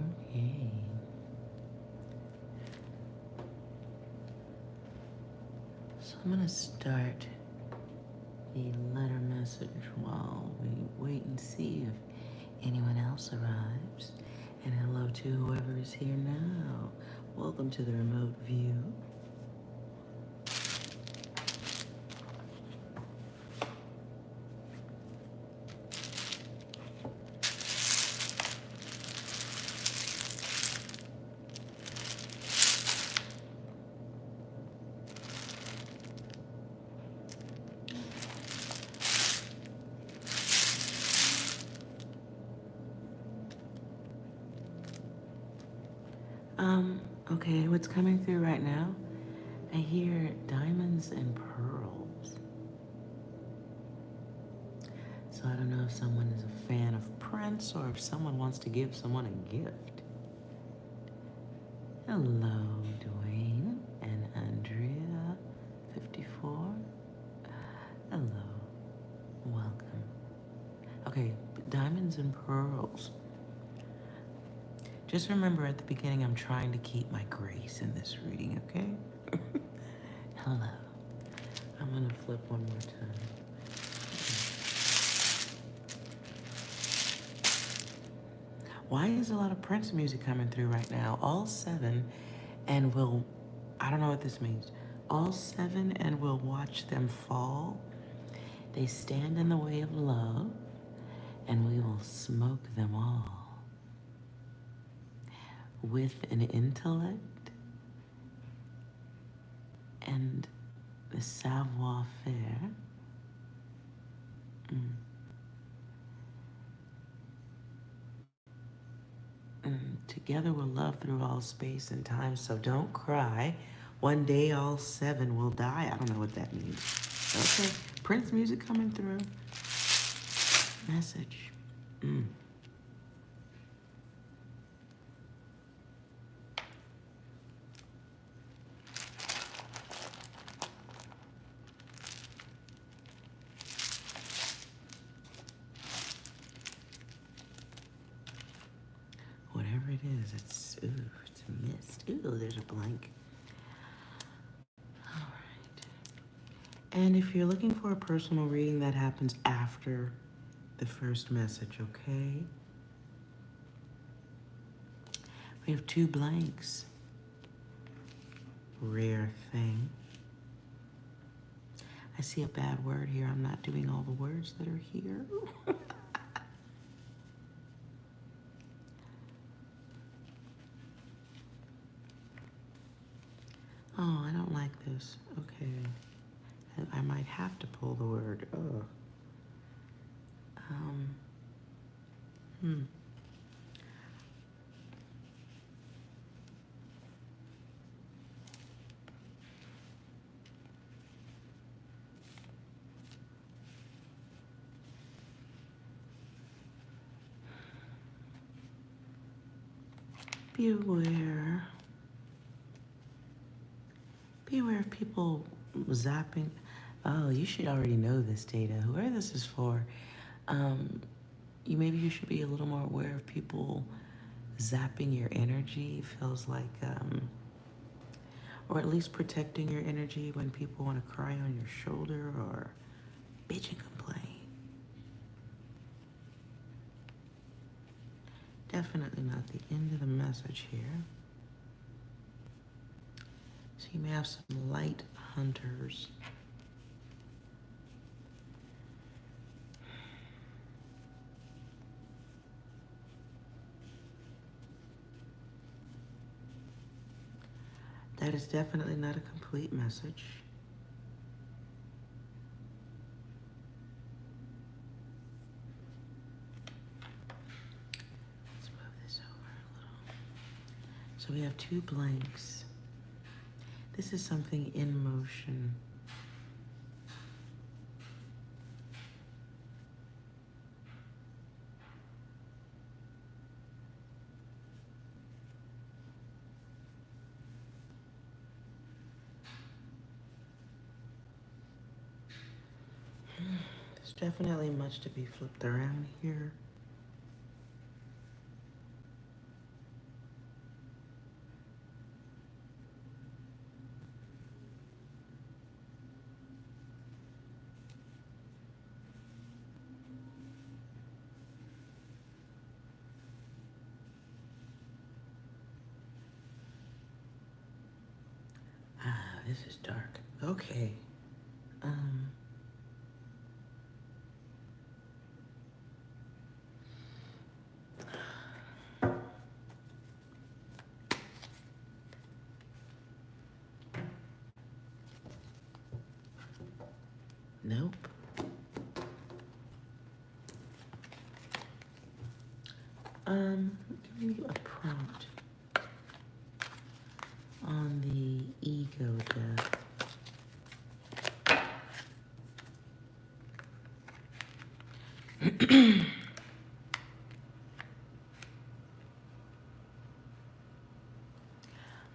Okay. So I'm gonna start the letter message while we wait and see if anyone else arrives. And hello to whoever is here now. Welcome to the remote view. Okay, what's coming through right now? I hear diamonds and pearls. So I don't know if someone is a fan of Prince or if someone wants to give someone a gift. Hello, Dwayne and Andrea, 54. Hello, welcome. Okay, diamonds and pearls. Just remember at the beginning, I'm trying to keep my grace in this reading, okay? Hello. I'm gonna flip one more time. Why is a lot of Prince music coming through right now? All seven, and we'll, I don't know what this means. All seven, and we'll watch them fall. They stand in the way of love, and we will smoke them all. With an intellect and the savoir-faire. Together we'll love through all space and time, so don't cry. One day all seven will die. I don't know what that means. Okay, Prince music coming through. Message. Whatever it is, it's a mist. Ooh, there's a blank. All right. And if you're looking for a personal reading, that happens after the first message, okay? We have 2 blanks. Rare thing. I see a bad word here. I'm not doing all the words that are here. Oh, I don't like this. Okay. I might have to pull the word. Oh. Beware. Beware of people zapping. Oh, you should already know this, Data. Whoever this is for, maybe you should be a little more aware of people zapping your energy. Feels like, or at least protecting your energy when people want to cry on your shoulder or bitch and complain. Definitely not the end of the message here. So you may have some light hunters. That is definitely not a complete message. Let's move this over a little. So we have 2 blanks. This is something in motion. There's definitely much to be flipped around here. this is dark. Okay. Nope. Give me a prompt on the ego death.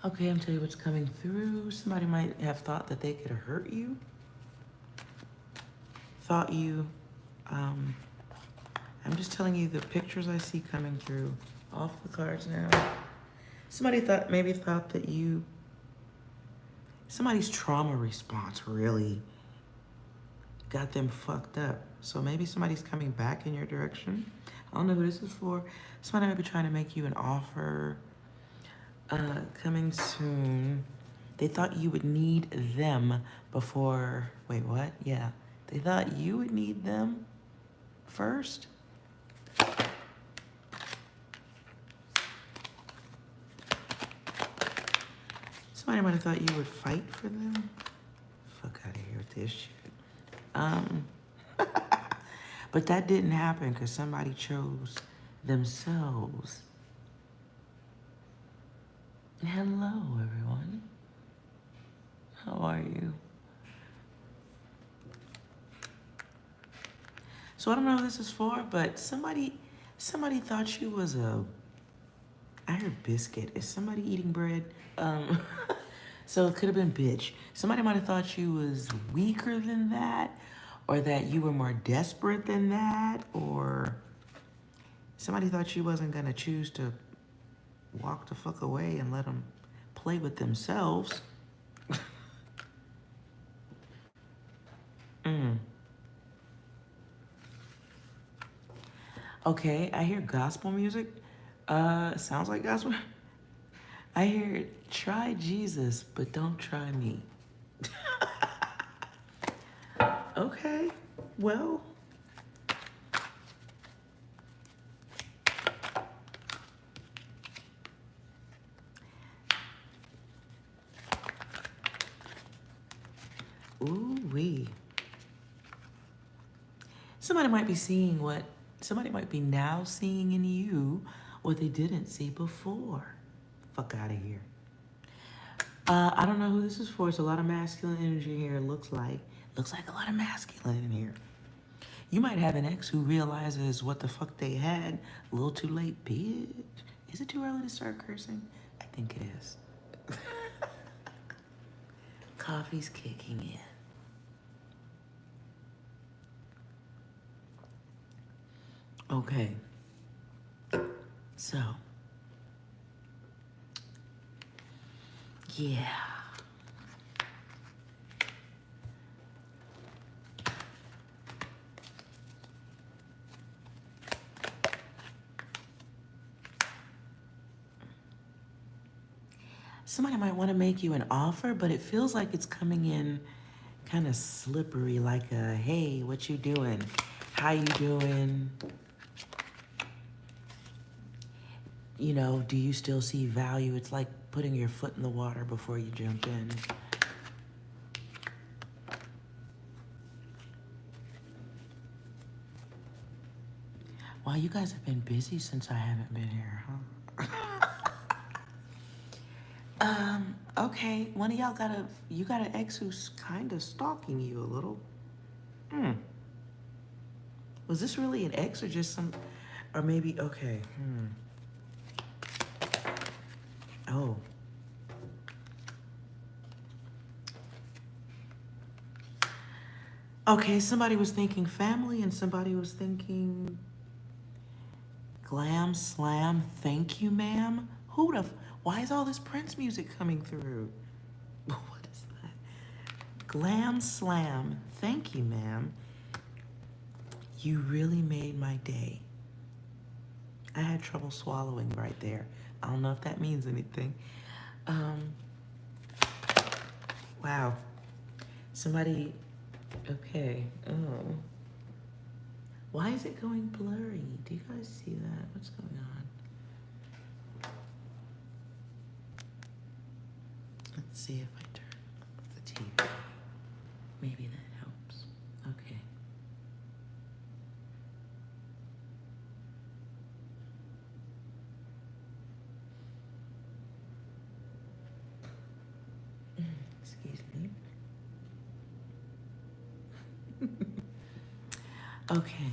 Okay, I'm telling you what's coming through. Somebody might have thought that they could hurt you. Thought you, I'm just telling you the pictures I see coming through off the cards now. Somebody maybe thought that somebody's trauma response really got them fucked up. So maybe somebody's coming back in your direction. I don't know who this is for. Somebody might be trying to make you an offer coming soon. They thought you would need them before, wait, what? Yeah. They thought you would need them first. Somebody might have thought you would fight for them. Fuck out of here with this shit. But that didn't happen because somebody chose themselves. Hello, everyone. How are you? So I don't know who this is for, but somebody thought you was I heard biscuit. Is somebody eating bread? So it could have been bitch. Somebody might have thought you was weaker than that, or that you were more desperate than that, or somebody thought you wasn't gonna choose to walk the fuck away and let them play with themselves. Okay, I hear gospel music. Sounds like gospel. I hear try Jesus, but don't try me. Okay, well. Ooh-wee. Somebody might be now seeing in you what they didn't see before. Fuck out of here. I don't know who this is for. It's a lot of masculine energy here. Looks like a lot of masculine in here. You might have an ex who realizes what the fuck they had a little too late, bitch. Is it too early to start cursing? I think it is. Coffee's kicking in. Okay. So. Yeah. Somebody might want to make you an offer, but it feels like it's coming in kind of slippery, like a, hey, what you doing? How you doing? You know, do you still see value? It's like putting your foot in the water before you jump in. Wow, you guys have been busy since I haven't been here, huh? Okay, one of y'all got an ex who's kind of stalking you a little. Was this really an ex or just or maybe, okay, Oh. Okay, somebody was thinking family and somebody was thinking glam slam, thank you, ma'am. Why is all this Prince music coming through? What is that? Glam slam, thank you, ma'am. You really made my day. I had trouble swallowing right there. I don't know if that means anything. Wow. Somebody, okay. Oh. Why is it going blurry? Do you guys see that? What's going on? Let's see if I turn up the TV. Maybe that helps. Okay. Excuse me. Okay.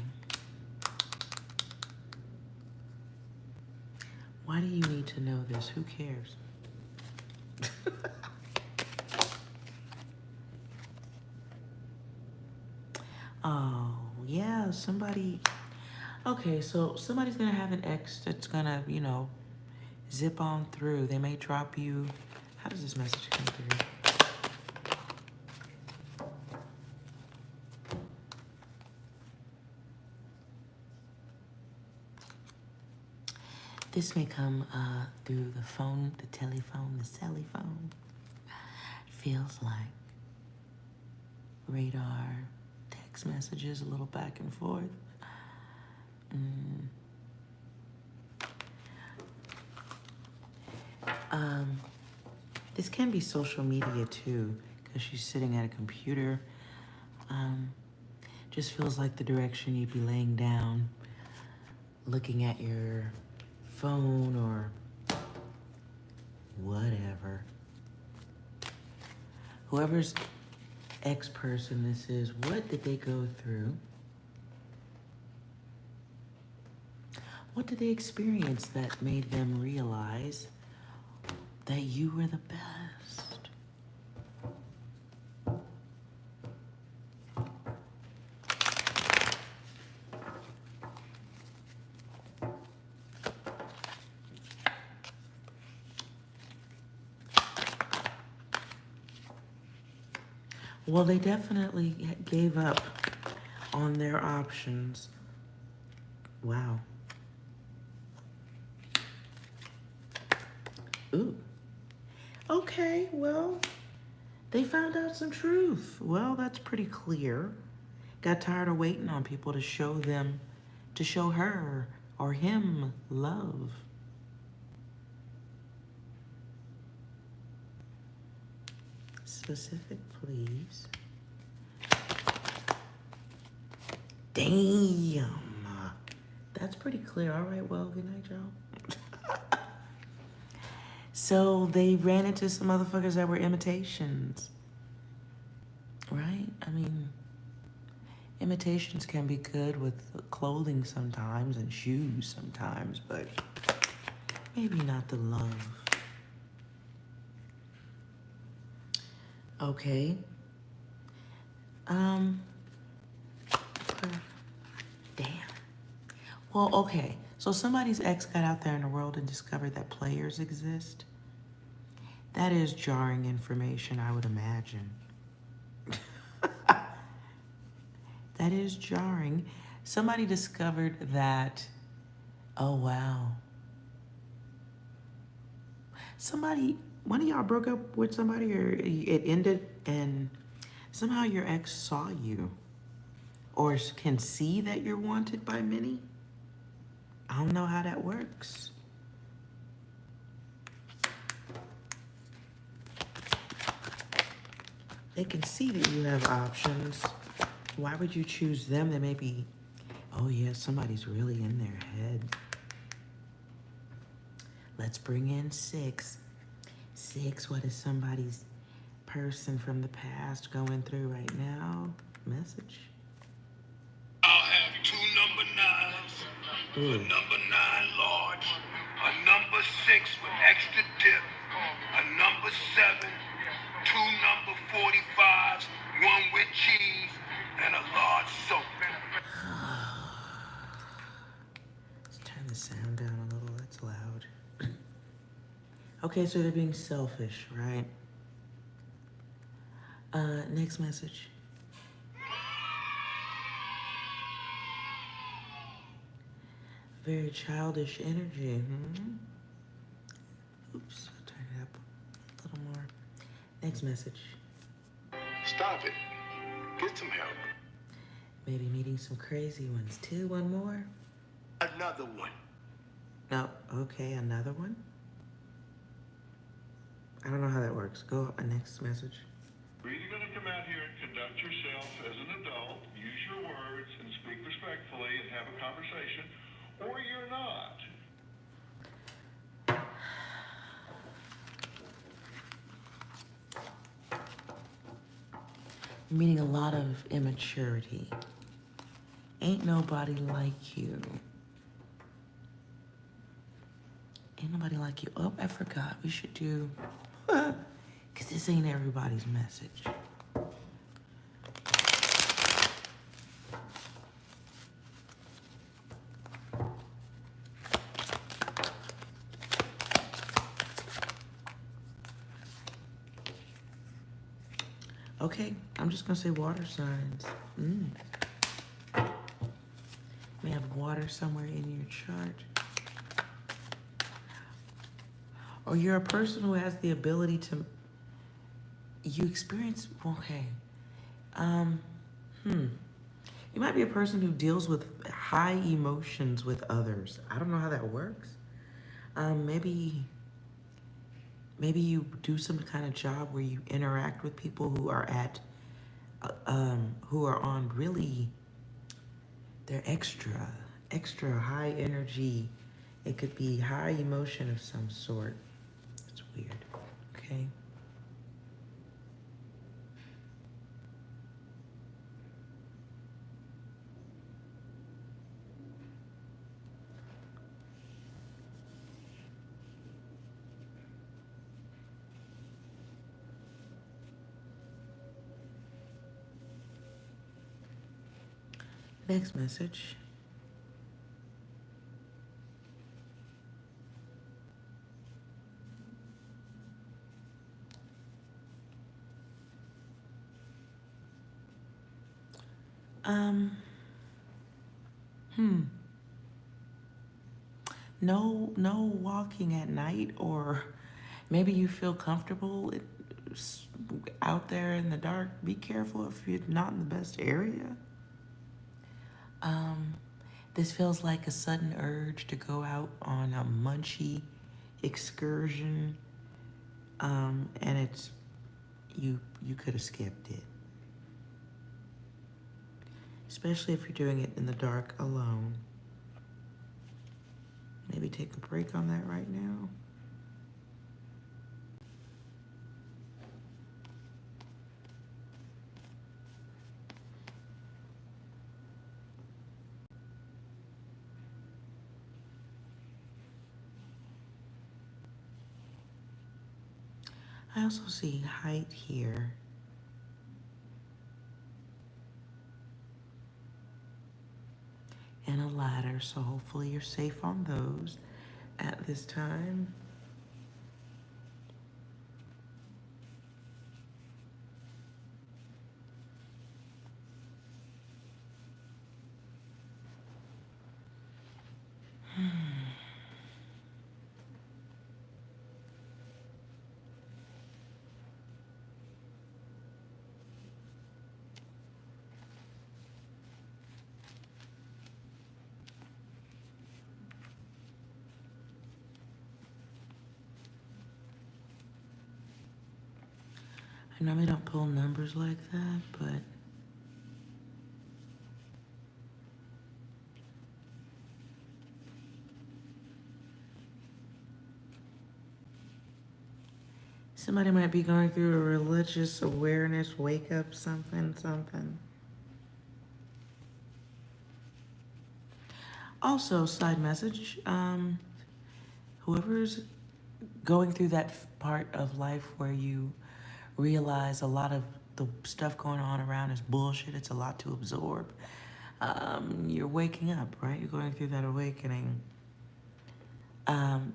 Why do you need to know this? Who cares? Oh, yeah, somebody. Okay, so somebody's gonna have an ex that's gonna, zip on through. They may drop you. How does this message come through? This may come through the phone, the telephone, the celluphone. Feels like radar, text messages, a little back and forth. This can be social media too, because she's sitting at a computer. Just feels like the direction you'd be laying down, looking at your phone or whatever. Whoever's ex-person this is, what did they go through? What did they experience that made them realize that you were the best? Well, they definitely gave up on their options. Wow. Ooh. Okay, well, they found out some truth. Well, that's pretty clear. Got tired of waiting on people to show her or him love. Specific, please. Damn. That's pretty clear. All right, well, good night, y'all. So they ran into some motherfuckers that were imitations. Right? I mean, imitations can be good with clothing sometimes and shoes sometimes, but maybe not the love. Okay. Damn. Well, okay. So somebody's ex got out there in the world and discovered that players exist. That is jarring information, I would imagine. That is jarring. Somebody discovered that, oh wow. One of y'all broke up with somebody or it ended and somehow your ex saw you or can see that you're wanted by many. I don't know how that works. They can see that you have options. Why would you choose them? They may be, oh yeah, somebody's really in their head. Let's bring in 6. 6, what is somebody's person from the past going through right now? Message. I'll have 2 number 9s, a number 9 large, a number 6 with extra dip, a number 7, 2 number 45s, 1 with cheese, and a large soap. Let's turn the sound down a little, that's loud. Okay, so they're being selfish, right? Next message. Very childish energy. Oops, I'll turn it up a little more. Next message. Stop it. Get some help. Maybe meeting some crazy ones too. One more? Another one. No, okay, another one? I don't know how that works. Go next message. You're either going to come out here and conduct yourself as an adult, use your words, and speak respectfully and have a conversation, or you're not. Meeting a lot of immaturity. Ain't nobody like you. Ain't nobody like you. Oh, I forgot. We should do, because this ain't everybody's message. Okay, I'm just gonna say water signs. May have water somewhere in your chart. Or you're a person who has the ability to, you experience, okay. You might be a person who deals with high emotions with others. I don't know how that works. Maybe you do some kind of job where you interact with people who are at, who are on really, they're extra high energy. It could be high emotion of some sort. It's weird, okay? Next message. No walking at night, or maybe you feel comfortable out there in the dark. Be careful if you're not in the best area. This feels like a sudden urge to go out on a munchy excursion, and it's, you could have skipped it. Especially if you're doing it in the dark alone. Maybe take a break on that right now. I also see height here. And a ladder, so hopefully you're safe on those at this time. I normally don't pull numbers like that, but somebody might be going through a religious awareness, wake up, something. Also, side message, whoever's going through that part of life where you realize a lot of the stuff going on around is bullshit, it's a lot to absorb. You're waking up, right? You're going through that awakening.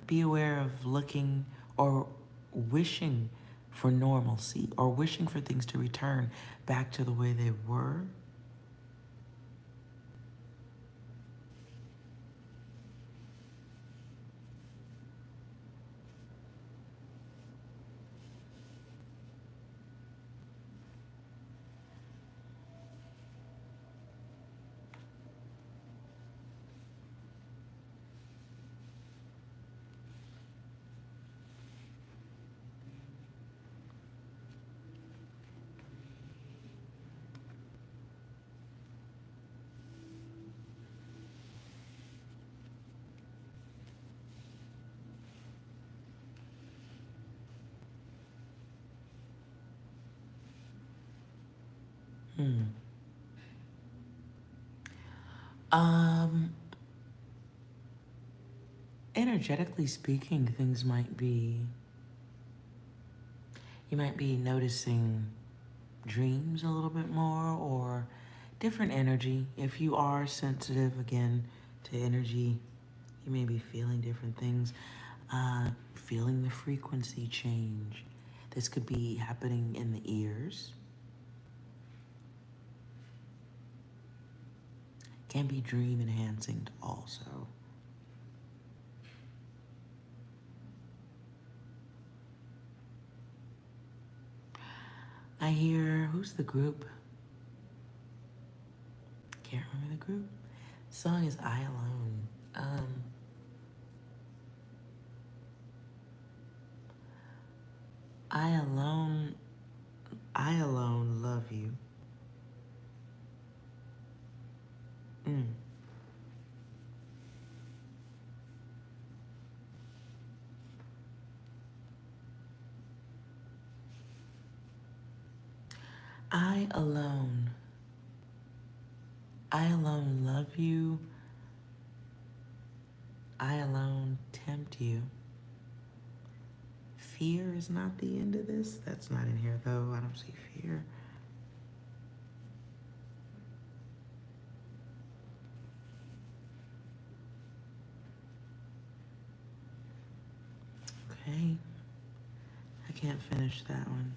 Be aware of looking or wishing for normalcy, or wishing for things to return back to the way they were. Hmm. Um, Energetically speaking, things might be, you might be noticing dreams a little bit more or different energy. If you are sensitive again to energy, you may be feeling different things, feeling the frequency change. This could be happening in the ears. Can be dream enhancing also. I hear, who's the group? Can't remember the group. The song is I Alone. I alone, I alone love you. Mm. I alone. I alone love you. I alone tempt you. Fear is not the end of this. That's not in here though. I don't see fear. Okay. I can't finish that one.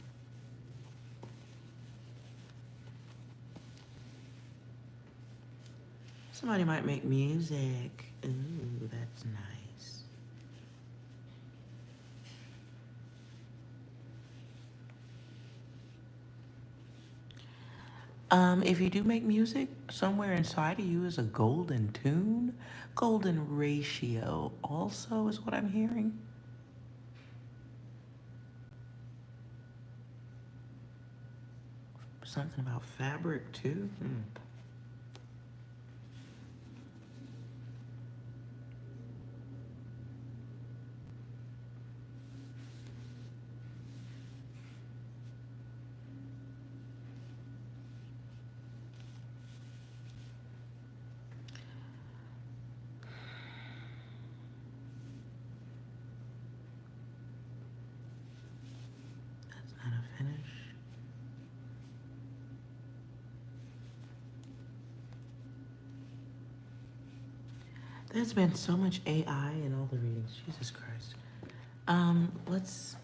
Somebody might make music. Ooh, that's nice. If you do make music, somewhere inside of you is a golden tune. Golden ratio also is what I'm hearing. Something about fabric too. That's not a finish. There's been so much AI in all the readings. Jesus Christ. Let's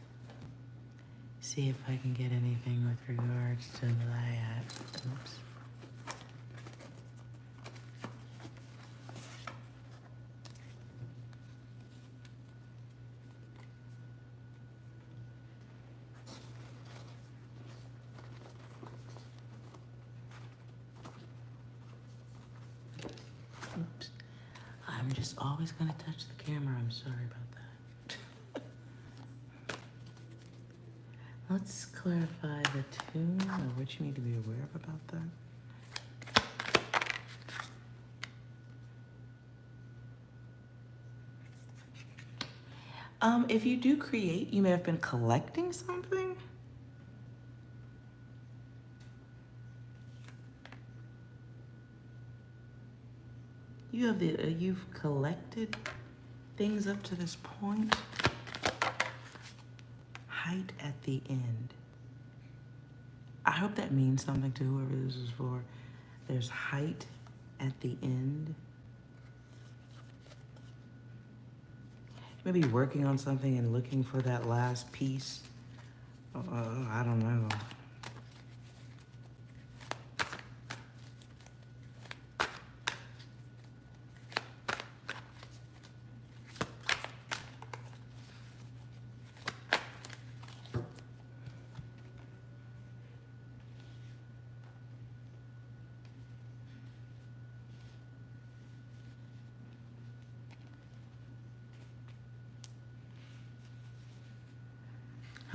see if I can get anything with regards to that. Oops. Oops. I'm just always gonna touch the camera. I'm sorry about that. Let's clarify the tune or what you need to be aware of about that. If you do create, you may have been collecting something. You've collected things up to this point. Height at the end. I hope that means something to whoever this is for. There's height at the end. Maybe working on something and looking for that last piece. I don't know.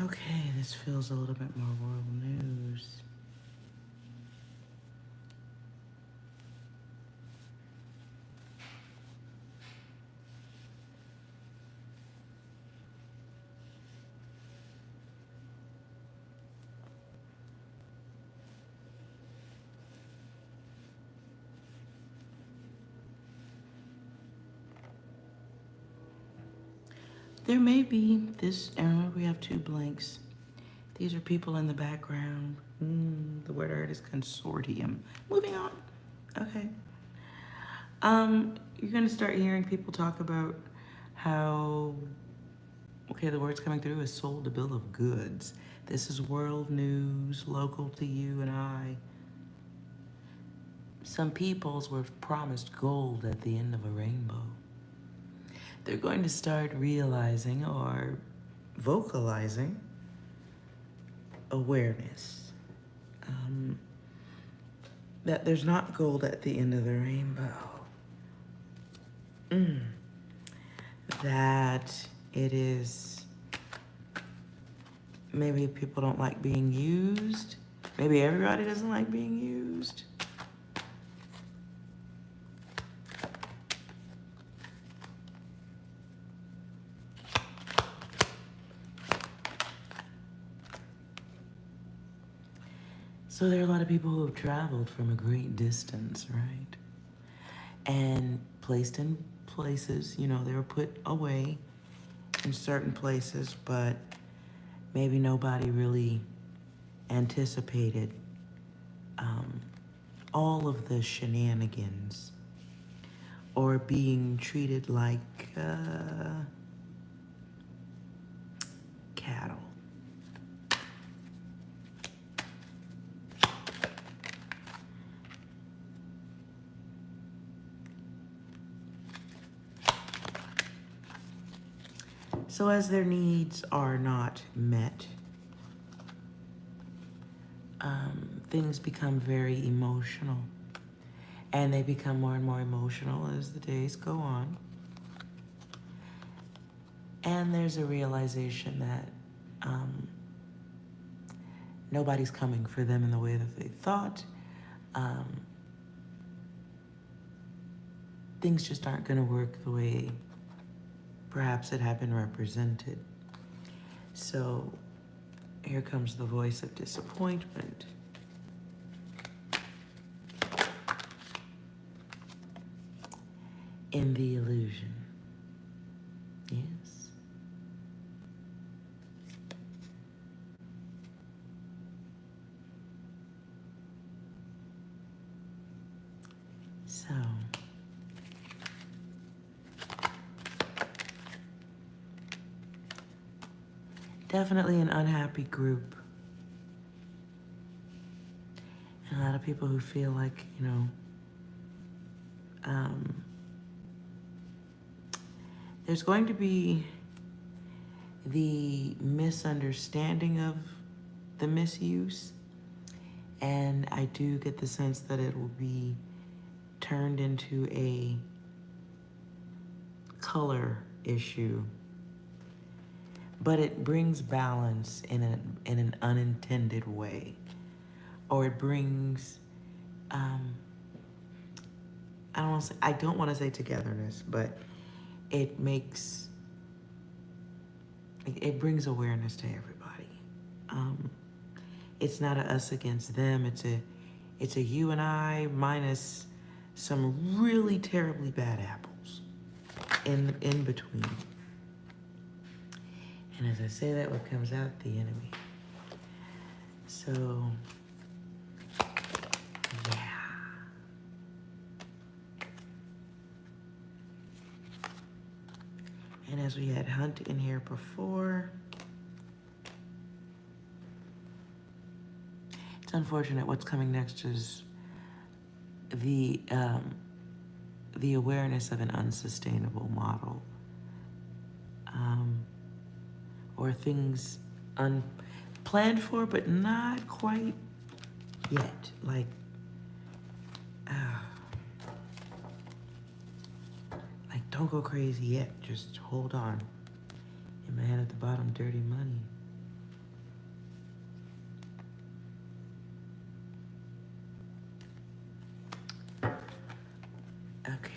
Okay, this feels a little bit more world news. There may be this, and remember we have 2 blanks. These are people in the background. The word I heard is consortium. Moving on. Okay. You're gonna start hearing people talk about how, okay, the word's coming through is sold a bill of goods. This is world news, local to you and I. Some peoples were promised gold at the end of a rainbow. They're going to start realizing or vocalizing awareness. That there's not gold at the end of the rainbow. That it is, maybe people don't like being used. Maybe everybody doesn't like being used. So there are a lot of people who have traveled from a great distance, right? And placed in places, you know, they were put away in certain places, but maybe nobody really anticipated all of the shenanigans or being treated like cattle. So as their needs are not met, things become very emotional. And they become more and more emotional as the days go on. And there's a realization that nobody's coming for them in the way that they thought. Things just aren't gonna work the way perhaps it had been represented. So here comes the voice of disappointment. In the illusion. Yes. So definitely an unhappy group. And a lot of people who feel like, you know, there's going to be the misunderstanding of the misuse. And I do get the sense that it will be turned into a color issue. But it brings balance in an unintended way. Or it brings, I don't want to say togetherness, but it brings awareness to everybody. It's not a us against them. It's a you and I minus some really terribly bad apples in between. And as I say that, what comes out? The enemy. So, yeah. And as we had Hunt in here before, it's unfortunate. What's coming next is the awareness of an unsustainable model. Or things unplanned for, but not quite yet. Like, don't go crazy yet. Just hold on. In my hand at the bottom, dirty money. Okay.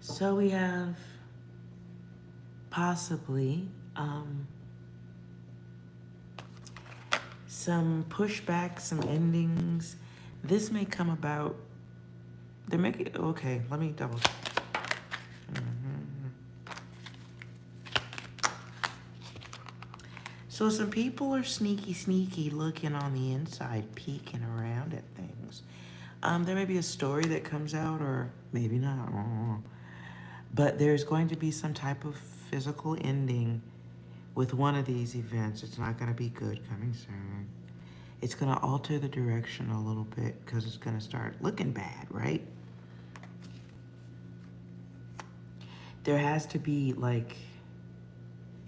So we have possibly some pushback, some endings. This may come about. They're making, okay, let me double check. So some people are sneaky looking on the inside, peeking around at things. There may be a story that comes out, or maybe not. But there's going to be some type of physical ending with one of these events. It's not going to be good coming soon. It's going to alter the direction a little bit because it's going to start looking bad, right? There has to be like,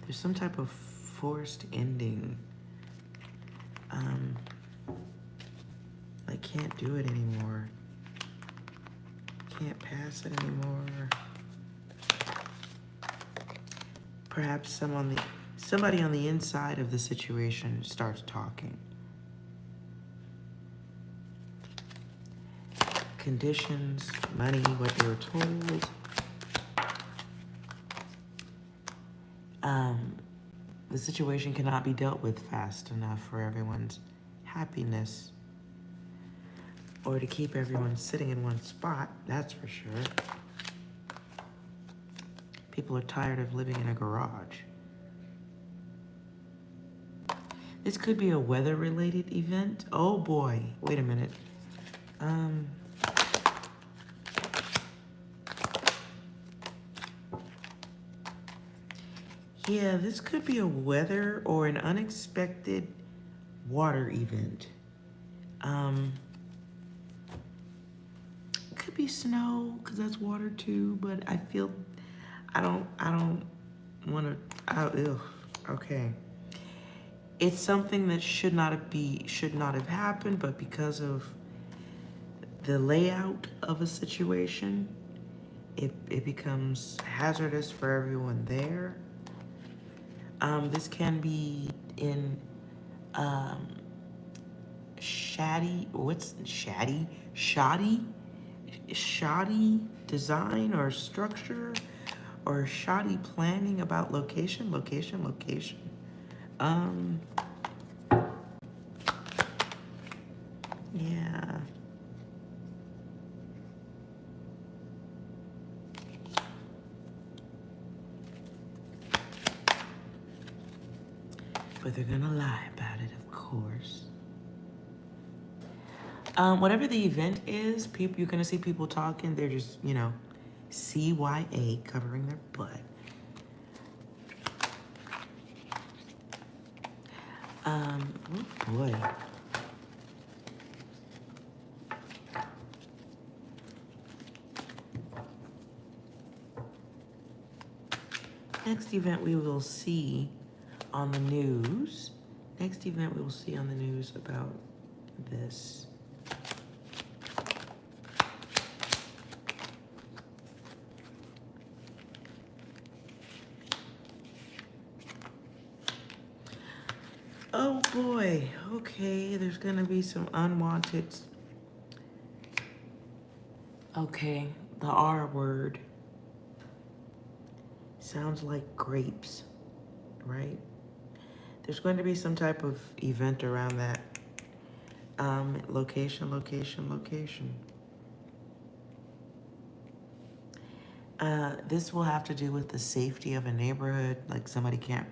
there's some type of forced ending. I can't do it anymore. Can't pass it anymore. Perhaps somebody on the inside of the situation starts talking. Conditions, money, what they were told. The situation cannot be dealt with fast enough for everyone's happiness or to keep everyone sitting in one spot, that's for sure. People are tired of living in a garage. This could be a weather-related event. Oh boy, wait a minute. Yeah, this could be a weather or an unexpected water event. It could be snow, because that's water too, but I feel, I don't want to, okay. It's something that should not have happened, but because of the layout of a situation, it becomes hazardous for everyone there. This can be in shoddy design or structure, or shoddy planning about location. Yeah. But they're gonna lie about it, of course. Whatever the event is, you're gonna see people talking. They're just, CYA, covering their butt. Oh boy. Next event we will see on the news. Next event we will see on the news about this. Oh boy, okay, there's gonna be some unwanted. Okay, the R word. Sounds like grapes, right? There's going to be some type of event around that. Location. This will have to do with the safety of a neighborhood, like somebody can't,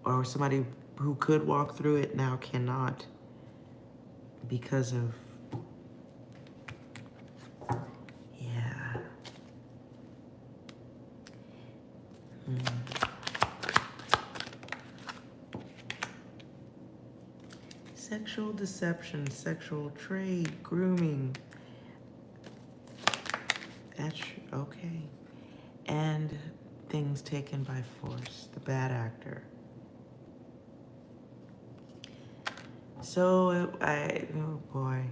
or somebody who could walk through it now cannot because of, yeah. Sexual deception, sexual trade, grooming. That's okay. And things taken by force, the bad actor. So, oh boy.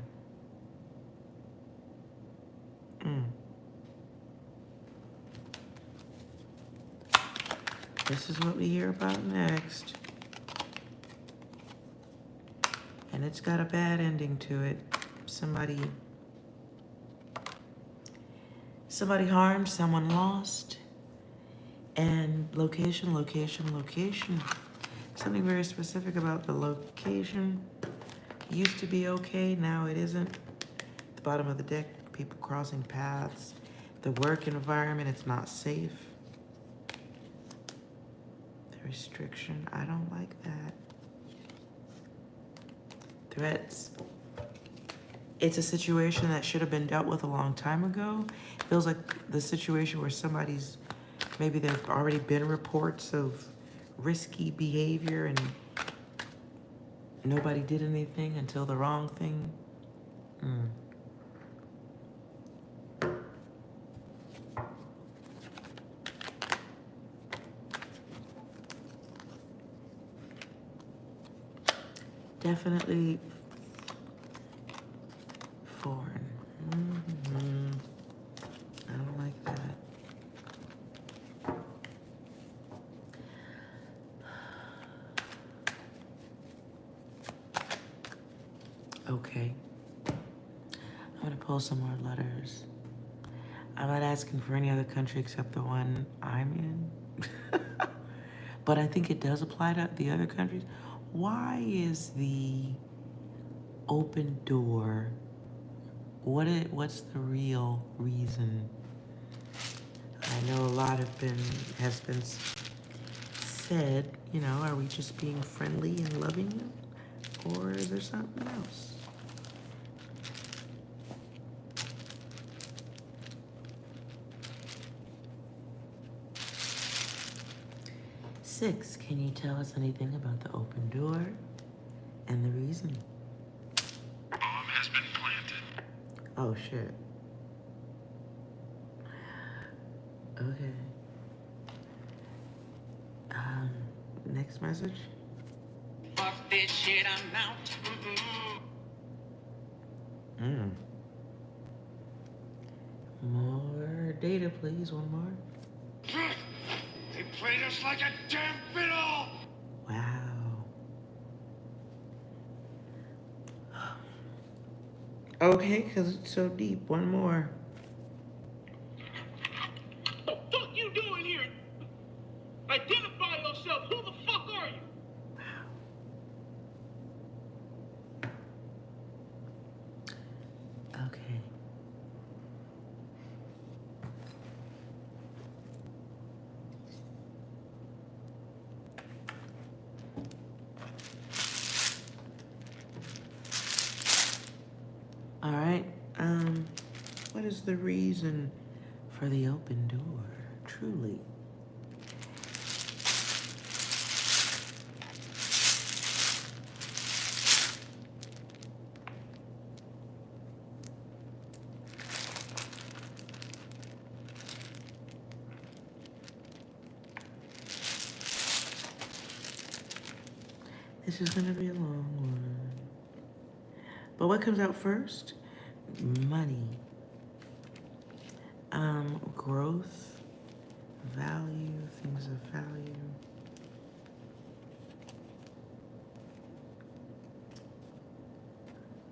This is what we hear about next. And it's got a bad ending to it. Somebody harmed, someone lost. And location, location, location. Something very specific about the location. Used to be okay, now it isn't. At the bottom of the deck, people crossing paths. The work environment, it's not safe. The restriction, I don't like that. Threats. It's a situation that should have been dealt with a long time ago. Feels like the situation where maybe there have already been reports of risky behavior and nobody did anything until the wrong thing. Definitely foreign. I don't like that. Okay. I'm gonna pull some more letters. I'm not asking for any other country except the one I'm in. But I think it does apply to the other countries. Why is the open door, what's the real reason? I know a lot has been said, are we just being friendly and loving them? Or is there something else? Six, can you tell us anything about the open door and the reason? Bomb has been planted. Oh, shit. Okay. Next message. Fuck this shit, I'm out. More data, please. One more. They played us like a damn fiddle! Wow. Okay, because it's so deep. One more. What the fuck you doing here? Identify yourself. Who the fuck are you? Okay. All right. What is the reason for the open door? Truly. This is gonna be a long one. But what comes out first? Money. Growth, value, things of value.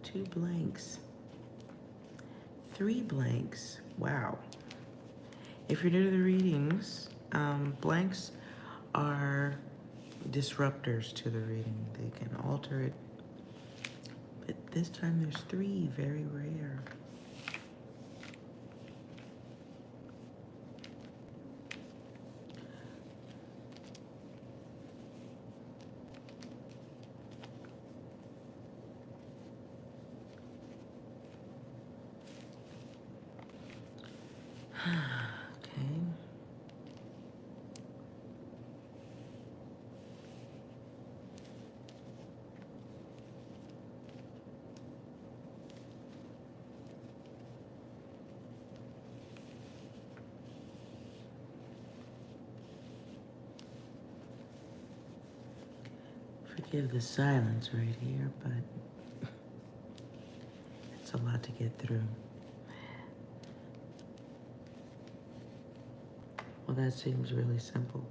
Two blanks. Three blanks. Wow. If you're new to the readings, blanks are disruptors to the reading. They can alter it. But this time there's three, very rare. Okay. Forgive the silence right here, but it's a lot to get through. Well, that seems really simple.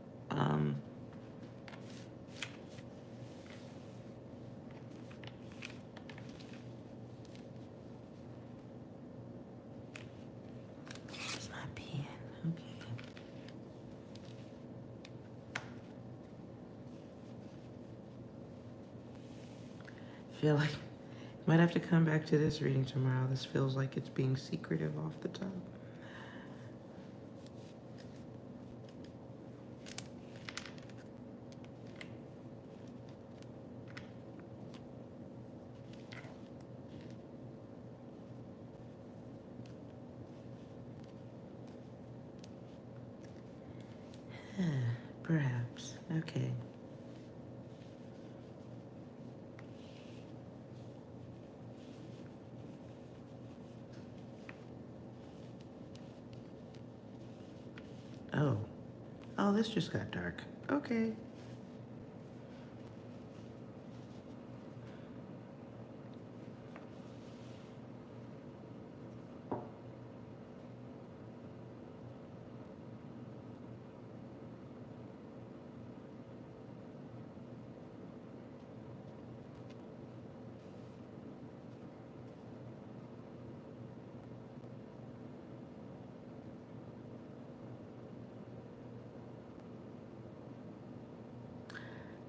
It's my pen. Okay. feel like might have to come back to this reading tomorrow. This feels like it's being secretive off the top. Perhaps. Okay. Oh. Oh, this just got dark. Okay.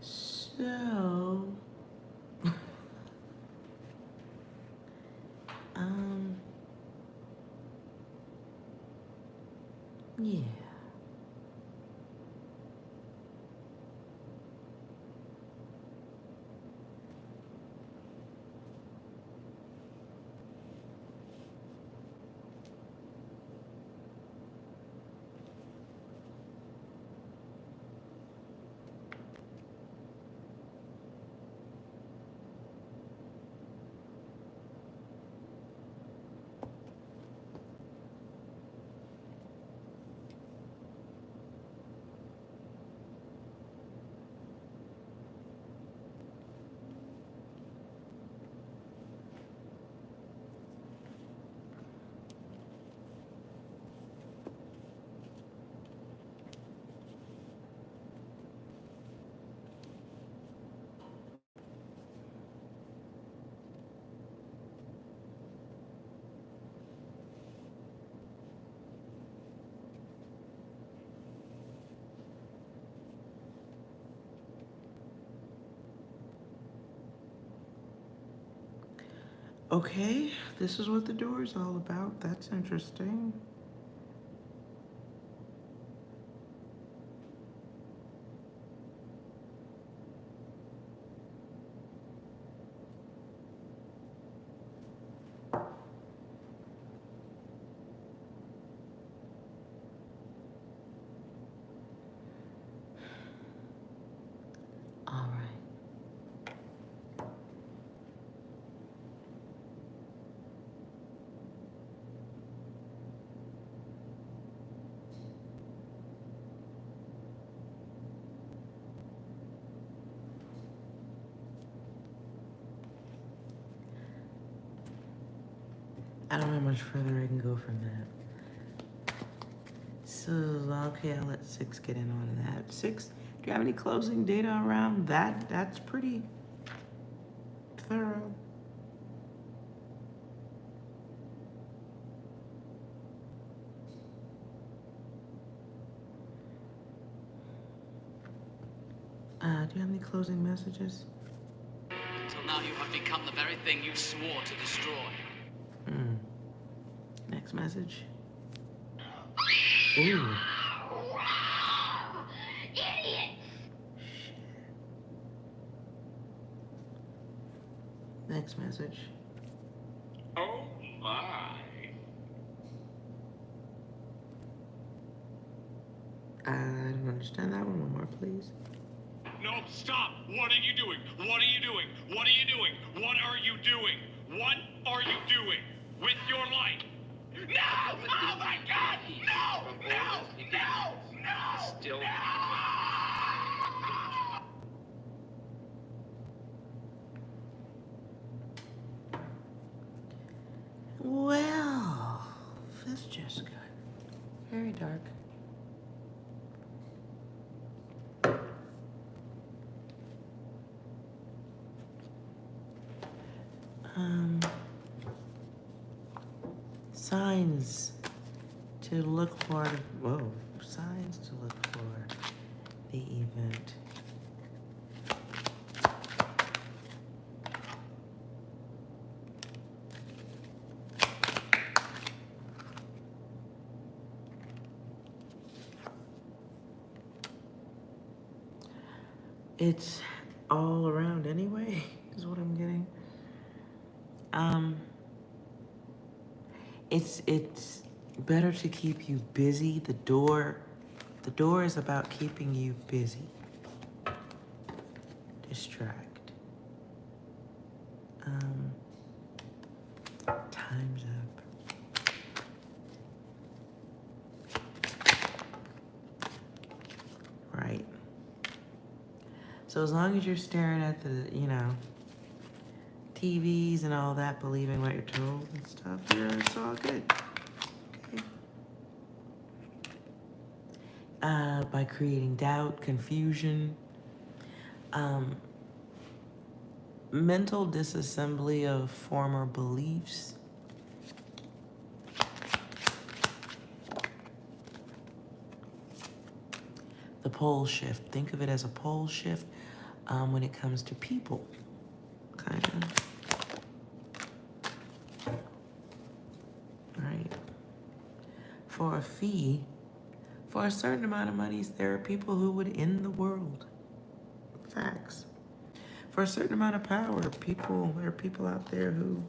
So, yeah. Okay, this is what the door is all about. That's interesting. All right. I don't know how much further I can go from that. So, okay, I'll let 6 get in on that. 6, do you have any closing data around that? That's pretty thorough. Do you have any closing messages? Until now you have become the very thing you swore to destroy. Next message. Ooh. Idiot! Shit. Next message. Oh my. I don't understand that one. One more, please. No, stop! What are you doing? What are you doing? What are you doing? What are you doing? What are you doing with your life? No! Oh my God! No! No! No! No! Still. Well, this just got very dark. Signs to look for. Whoa, signs to look for the event. It's all around anyway, is what I'm getting. It's better to keep you busy. The door is about keeping you busy. Distract. Time's up. Right. So as long as you're staring at the, TVs and all that, believing what you're told and stuff, it's all good. Okay. By creating doubt, confusion, mental disassembly of former beliefs. The pole shift. Think of it as a pole shift when it comes to people, kind of. Right. For a fee, for a certain amount of monies, there are people who would end the world. Facts. For a certain amount of power, there are people out there who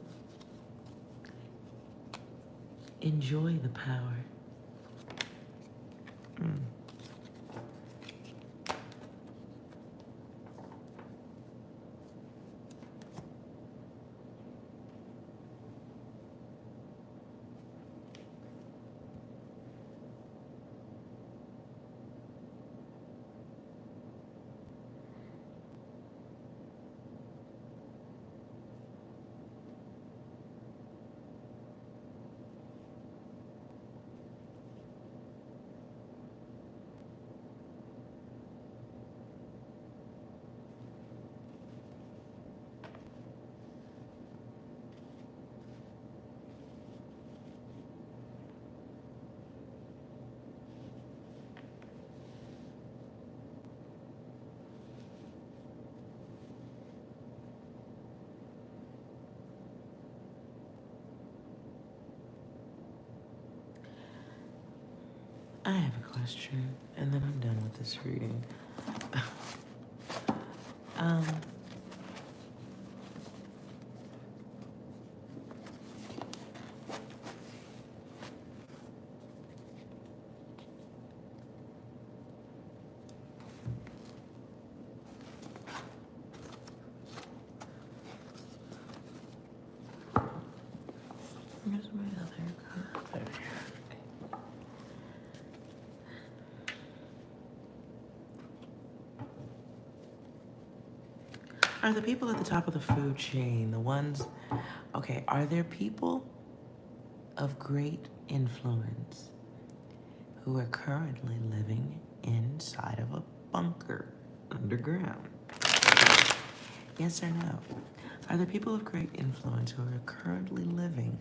enjoy the power. I have a question, and then I'm done with this reading. Where's my other card? There. Are the people at the top of the food chain the ones? Okay, are there people of great influence who are currently living inside of a bunker underground? Yes or no? Are there people of great influence who are currently living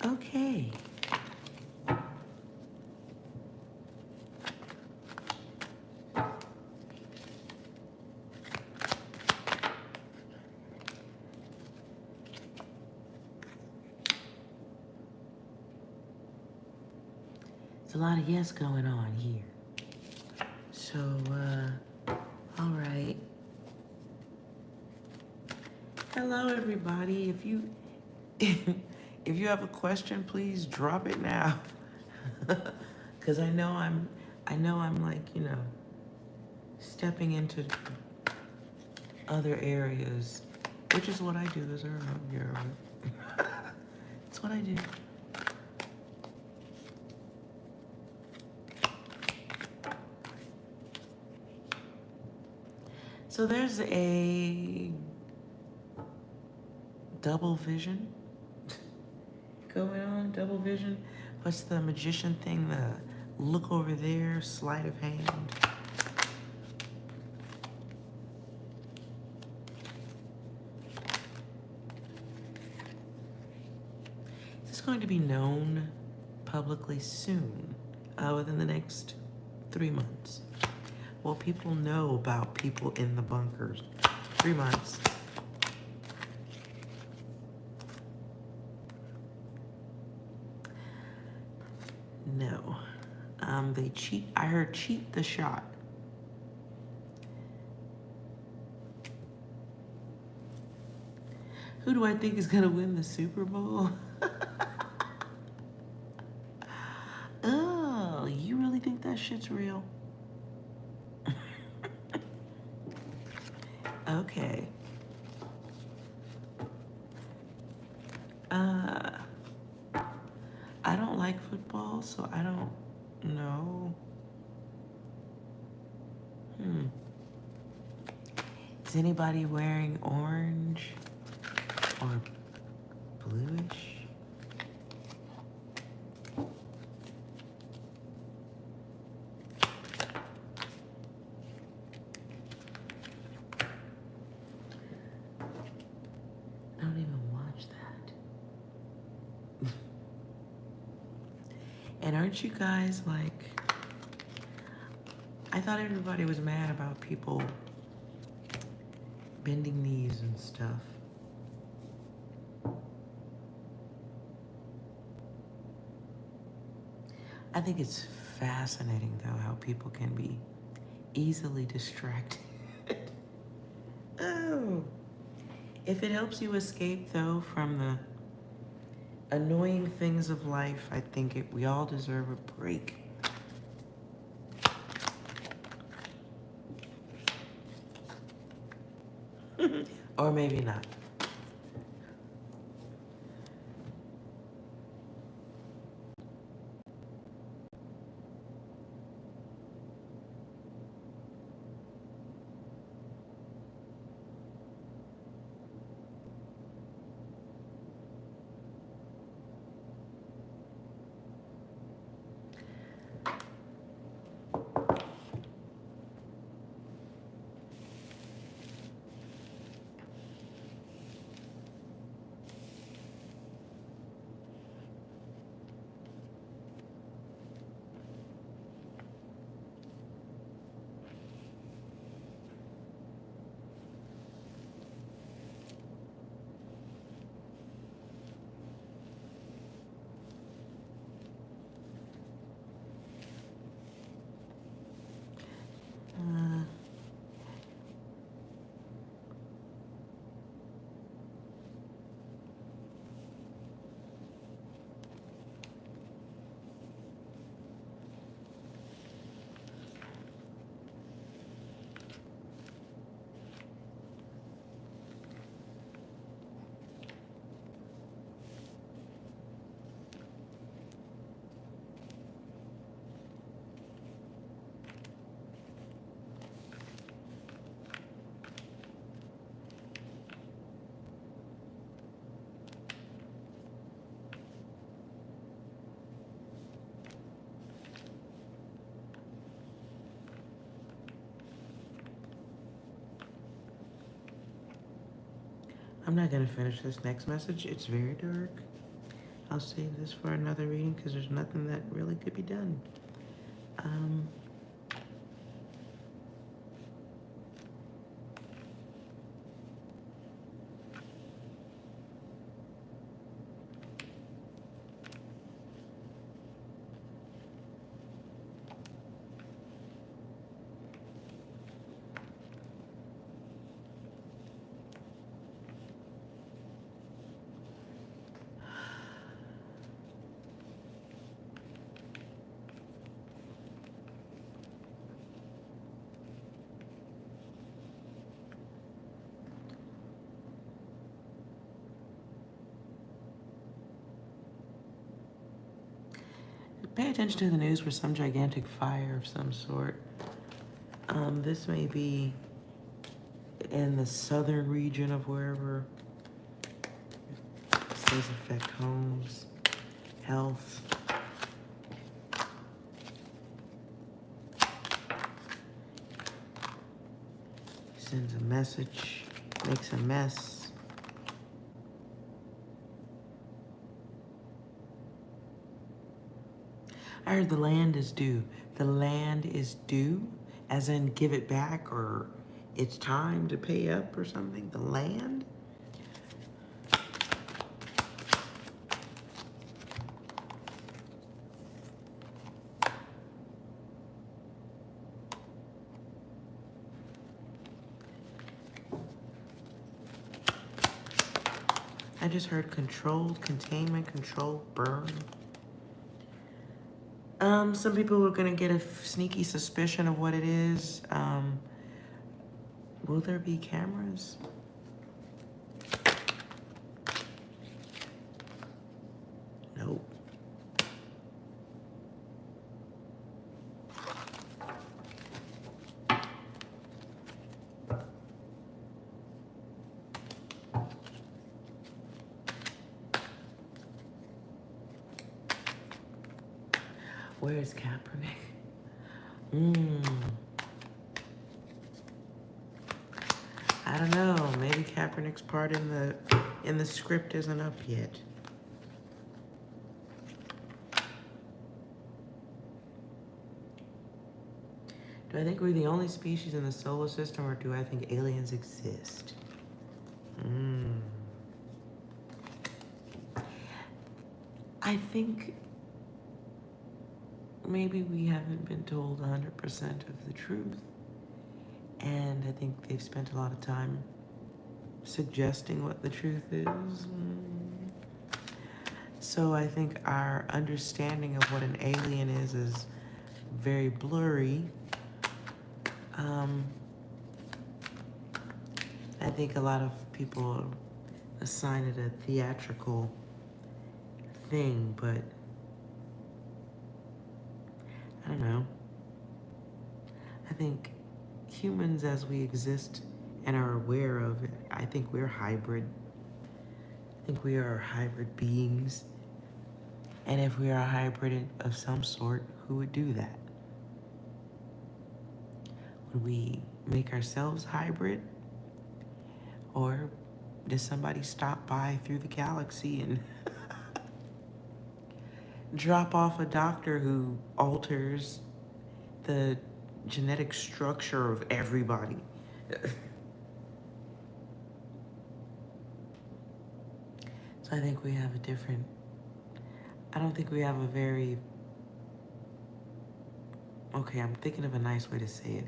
okay? There's a lot of yes going on here. So, all right. Hello, everybody. If you if you have a question, please drop it now. Cause I know I'm like, stepping into other areas, which is what I do as a remote viewer. It's what I do. So there's a double vision going on. Double vision. What's the magician thing? The look over there, sleight of hand. Is this going to be known publicly soon, within the next 3 months. Well, people know about people in the bunkers. 3 months. No. They cheat. I heard cheat the shot. Who do I think is gonna win the Super Bowl? Oh, you really think that shit's real? Okay. I don't like football, so I don't know. Is anybody wearing orange or bluish? I don't even watch that. And aren't you guys like, I thought everybody was mad about people bending knees and stuff. I think it's fascinating though how people can be easily distracted. Oh. If it helps you escape though from the annoying things of life, I think we all deserve a break. Or maybe not. I'm not gonna finish this next message. It's very dark. I'll save this for another reading because there's nothing that really could be done. Pay attention to the news for some gigantic fire of some sort. This may be in the southern region of wherever. This does affect homes, health. Sends a message, makes a mess. I heard the land is due. The land is due, as in give it back or it's time to pay up or something. The land? I just heard controlled, containment, control, burn. Some people are gonna get a sneaky suspicion of what it is. Will there be cameras? Nope. Where's Kaepernick? I don't know. Maybe Kaepernick's part in the script isn't up yet. Do I think we're the only species in the solar system, or do I think aliens exist? I think maybe we haven't been told 100% of the truth. And I think they've spent a lot of time suggesting what the truth is. So I think our understanding of what an alien is very blurry. I think a lot of people assign it a theatrical thing, but I don't know. I think humans as we exist and are aware of it, I think we're hybrid. I think we are hybrid beings. And if we are a hybrid of some sort, who would do that? Would we make ourselves hybrid? Or does somebody stop by through the galaxy and drop off a doctor who alters the genetic structure of everybody? So I think we have a different, I don't think we have a very, okay, I'm thinking of a nice way to say it.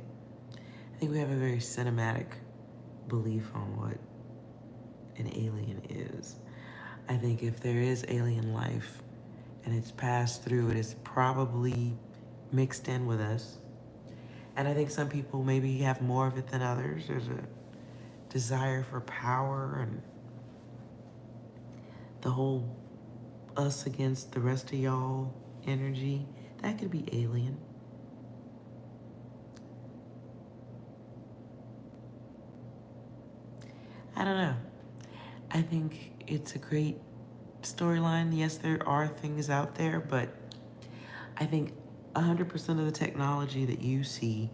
I think we have a very cinematic belief on what an alien is. I think if there is alien life and it's passed through, it is probably mixed in with us. And I think some people maybe have more of it than others. There's a desire for power and the whole us against the rest of y'all energy. That could be alien. I don't know. I think it's a great storyline. Yes, there are things out there, but I think 100% of the technology that you see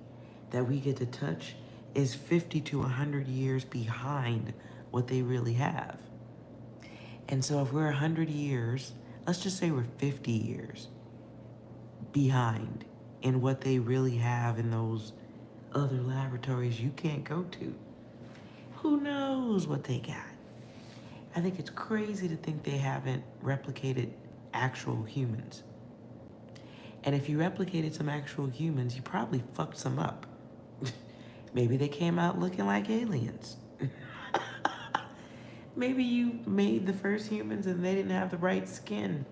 that we get to touch is 50 to 100 years behind what they really have. And so if we're 100 years, let's just say we're 50 years behind in what they really have in those other laboratories you can't go to. Who knows what they got? I think it's crazy to think they haven't replicated actual humans. And if you replicated some actual humans, you probably fucked some up. Maybe they came out looking like aliens. Maybe you made the first humans and they didn't have the right skin,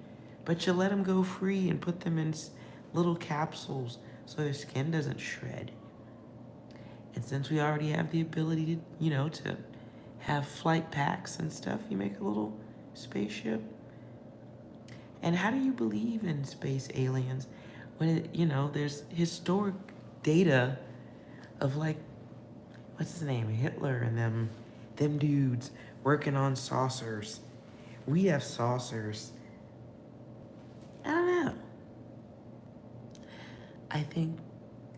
but you let them go free and put them in little capsules so their skin doesn't shred. And since we already have the ability to, to have flight packs and stuff, you make a little spaceship. And how do you believe in space aliens when there's historic data of what's his name, Hitler and them dudes working on saucers. We have saucers. I don't know. I think,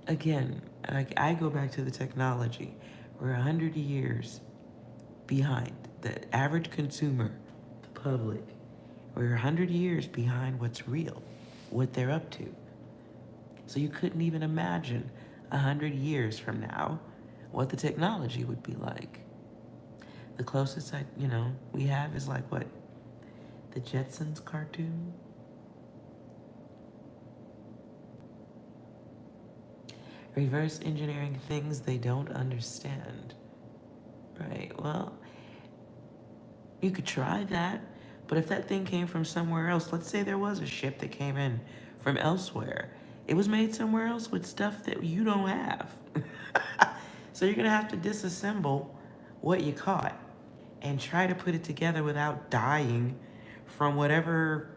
again, I go back to the technology. We're 100 years behind the average consumer, the public. We're 100 years behind what's real. what they're up to. So you couldn't even imagine 100 years from now what the technology would be like. The closest we have is like what? The Jetsons cartoon? Reverse engineering things they don't understand. Right, well, you could try that, but if that thing came from somewhere else, let's say there was a ship that came in from elsewhere, it was made somewhere else with stuff that you don't have. So you're gonna have to disassemble what you caught and try to put it together without dying from whatever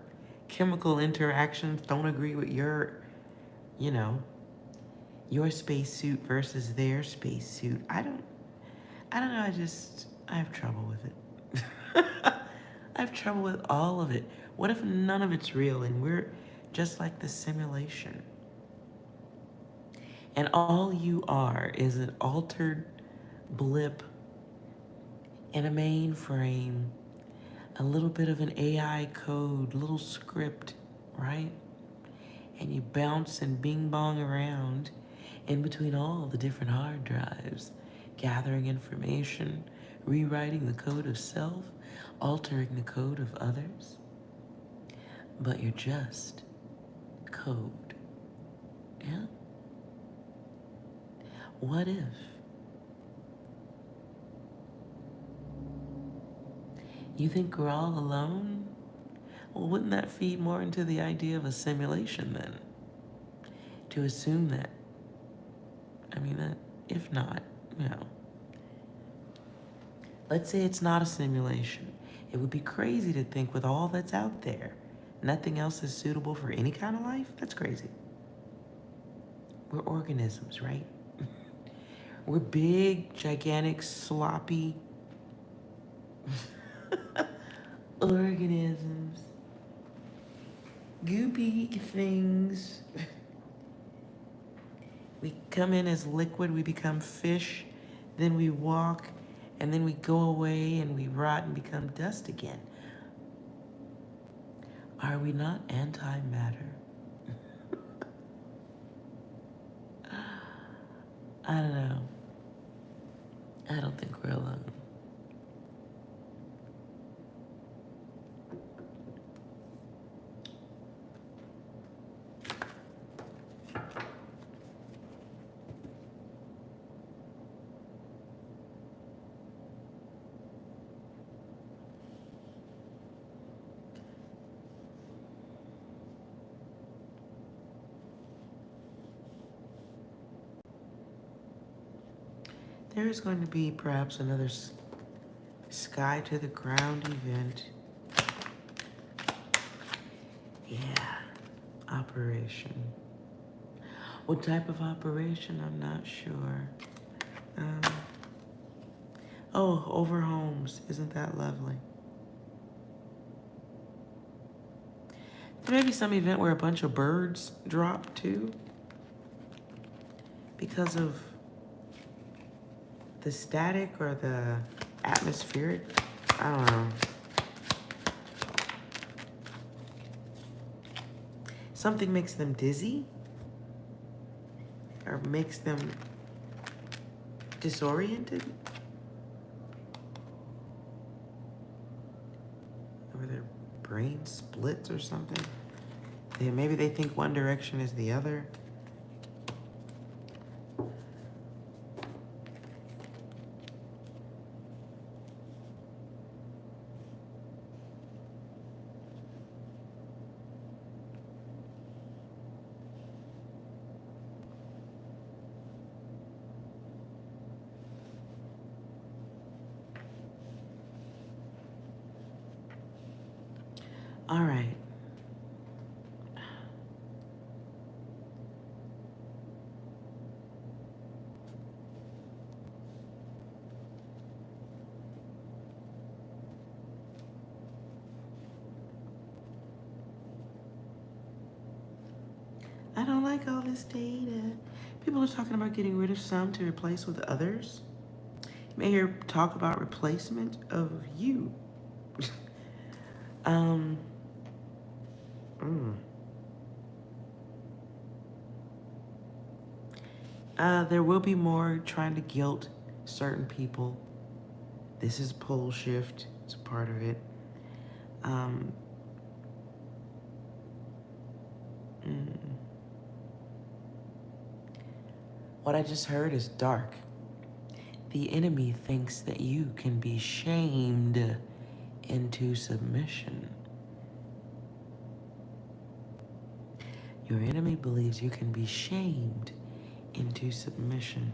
chemical interactions don't agree with your spacesuit versus their spacesuit. I don't know, I have trouble with it. I have trouble with all of it. What if none of it's real and we're just like the simulation? And all you are is an altered blip in a mainframe, a little bit of an AI code, little script, right? And you bounce and bing bong around in between all the different hard drives, gathering information, rewriting the code of self, altering the code of others. But you're just code. Yeah? What if? You think we're all alone? Well, wouldn't that feed more into the idea of a simulation then? To assume that, if not, let's say it's not a simulation. It would be crazy to think with all that's out there, nothing else is suitable for any kind of life? That's crazy. We're organisms, right? We're big, gigantic, sloppy organisms. Goopy things. We come in as liquid, we become fish, then we walk, and then we go away and we rot and become dust again. Are we not antimatter? I don't know. I don't think we're alone. There is going to be perhaps another sky to the ground event. Yeah, operation. What type of operation? I'm not sure. Over homes. Isn't that lovely? There may be some event where a bunch of birds drop too, because of the static or the atmospheric. I don't know. Something makes them dizzy or makes them disoriented. Or their brain splits or something. Maybe they think one direction is the other. All right. I don't like all this data. People are talking about getting rid of some to replace with others. You may hear talk about replacement of you. There will be more trying to guilt certain people. This is pole shift. It's a part of it. What I just heard is dark. The enemy thinks that you can be shamed into submission. Your enemy believes you can be shamed into submission.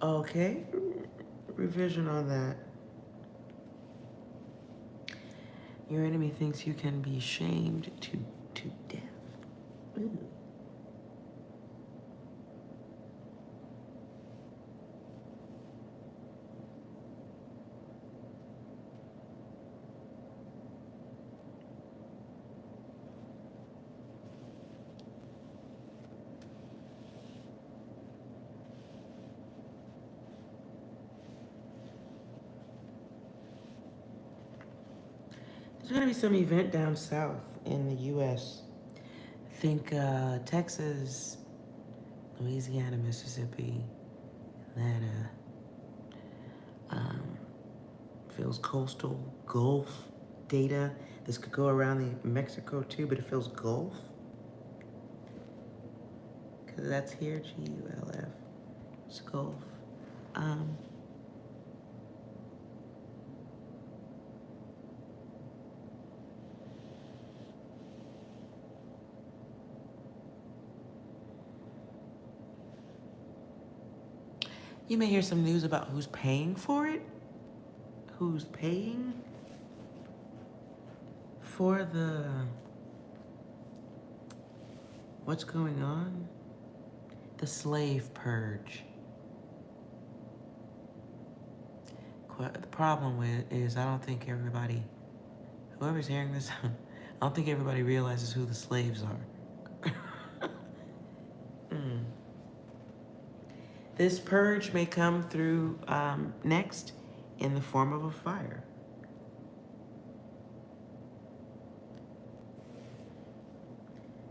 Okay, revision on that. Your enemy thinks you can be shamed to death. Ooh. There's gonna be some event down south in the U.S. Think Texas, Louisiana, Mississippi, that feels coastal, Gulf data. This could go around the Mexico too, but it feels Gulf. Because that's here, G-U-L-F. It's Gulf. You may hear some news about who's paying for it. Who's paying for what's going on? The slave purge. The problem with is I don't think everybody, whoever's hearing this, I don't think everybody realizes who the slaves are. This purge may come through next in the form of a fire.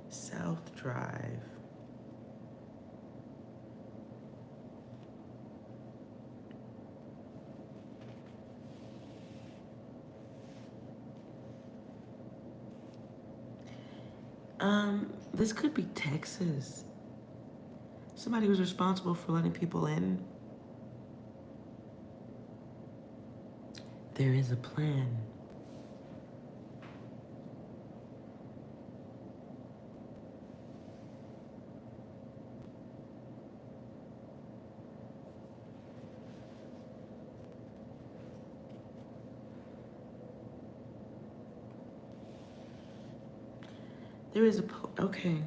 South Drive. This could be Texas. Somebody who's responsible for letting people in. There is a plan. There is a, okay.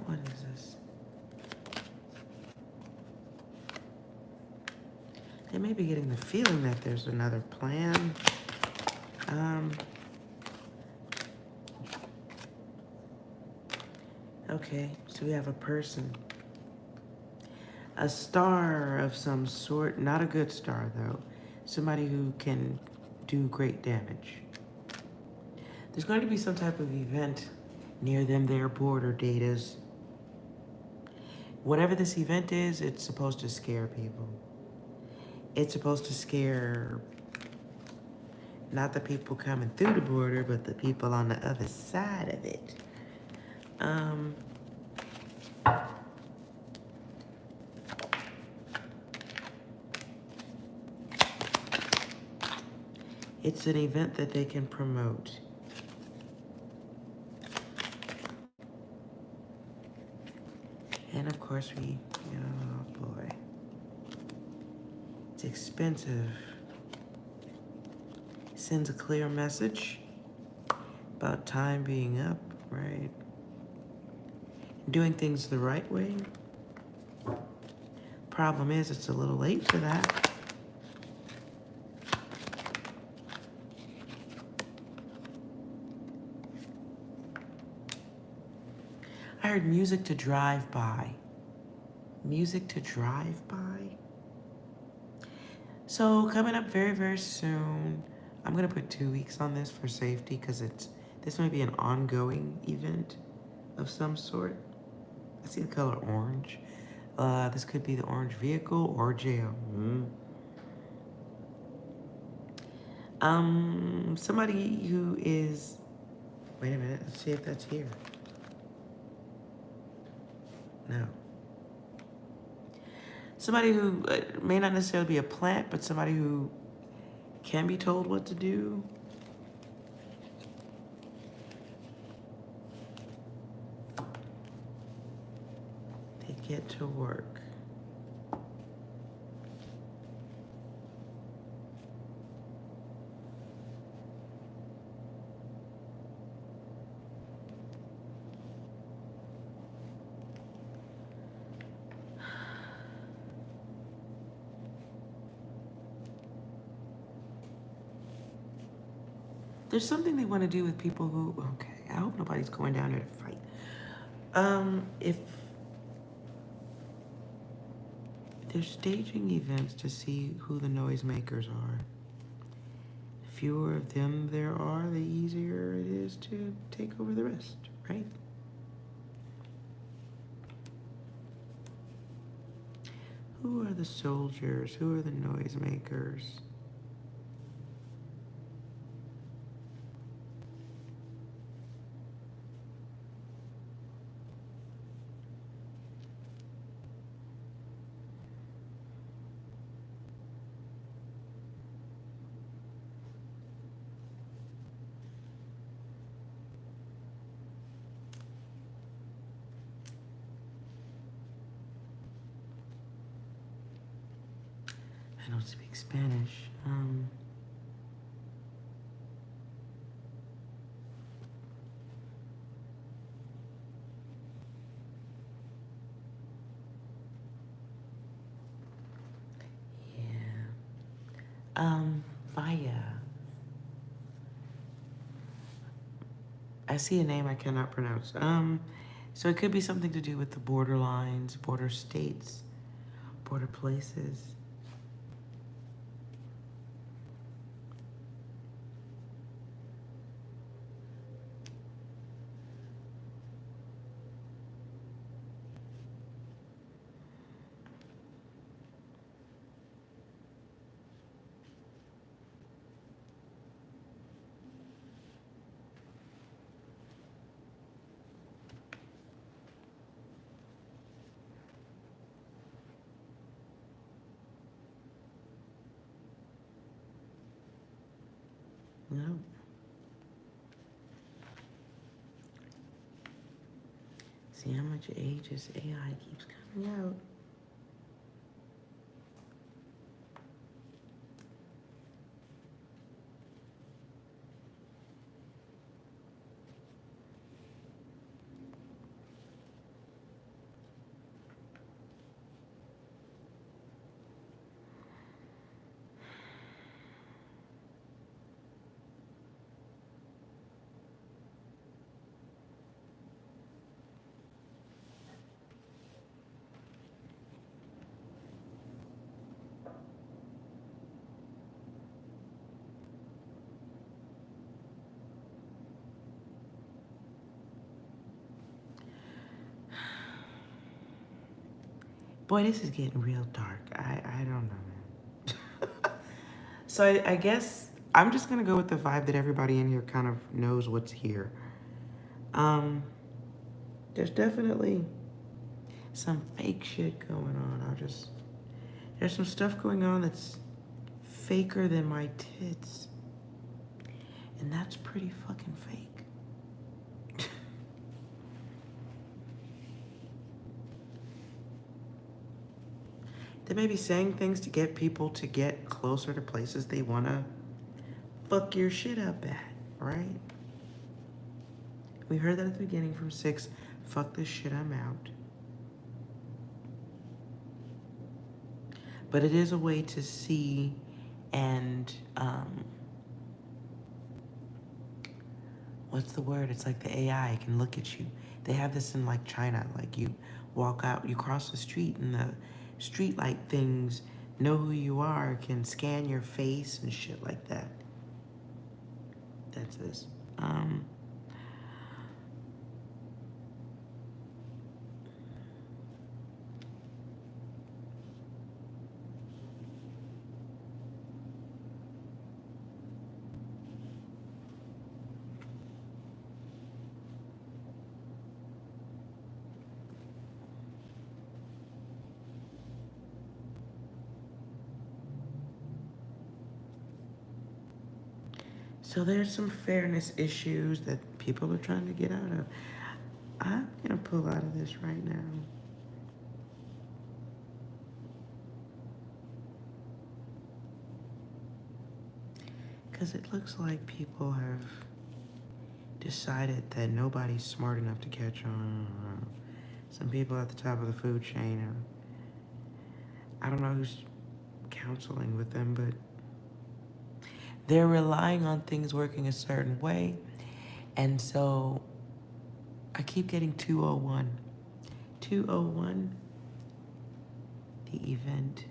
What is this? They may be getting the feeling that there's another plan. Okay, so we have a person. A star of some sort, not a good star though. Somebody who can do great damage. There's going to be some type of event near them, their border datas. Whatever this event is, it's supposed to scare people. It's supposed to scare not the people coming through the border, but the people on the other side of it. It's an event that they can promote. And of course oh boy. It's expensive. Sends a clear message about time being up, right? Doing things the right way. Problem is, it's a little late for that. I heard music to drive by. Music to drive by? So coming up very, very soon, I'm gonna put 2 weeks on this for safety because this might be an ongoing event of some sort. I see the color orange. This could be the orange vehicle or jail. Somebody who is, wait a minute, let's see if that's here. No. Somebody who may not necessarily be a plant, but somebody who can be told what to do. They get to work. There's something they want to do with people who, okay, I hope nobody's going down there to fight. If they're staging events to see who the noisemakers are, the fewer of them there are, the easier it is to take over the rest, right? Who are the soldiers? Who are the noisemakers? I don't speak Spanish. Vaya. I see a name I cannot pronounce. So it could be something to do with the border lines, border states, border places. No. See how much ages AI keeps coming out. Boy, this is getting real dark. I don't know, man. So I guess I'm just gonna go with the vibe that everybody in here kind of knows what's here. There's definitely some fake shit going on. There's some stuff going on that's faker than my tits. And that's pretty fucking fake. They may be saying things to get people to get closer to places they want to fuck your shit up at, right? We heard that at the beginning from 6. Fuck this shit, I'm out. But it is a way to see and, what's the word? It's like the AI can look at you. They have this in like China. Like you walk out, you cross the street and the street light things know who you are can scan your face and shit like that. That's this. So there's some fairness issues that people are trying to get out of. I'm gonna pull out of this right now. Because it looks like people have decided that nobody's smart enough to catch on. Some people at the top of the food chain I don't know who's counseling with them, but they're relying on things working a certain way. And so I keep getting 201. 201, the event.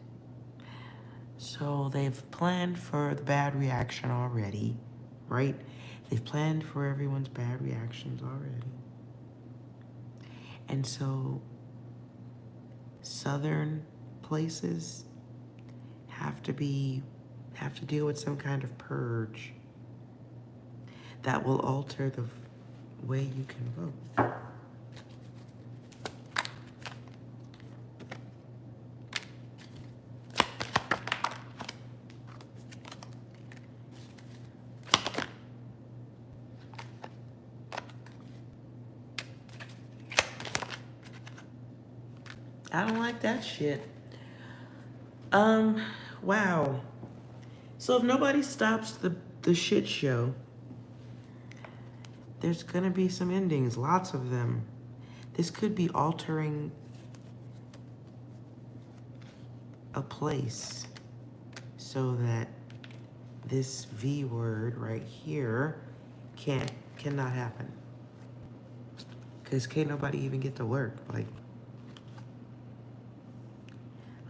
So they've planned for the bad reaction already, right? They've planned for everyone's bad reactions already. And so southern places have to deal with some kind of purge that will alter the way you can vote. I don't like that shit. Wow. So if nobody stops the shit show, there's gonna be some endings, lots of them. This could be altering a place so that this V word right here cannot happen. Cause can't nobody even get to work.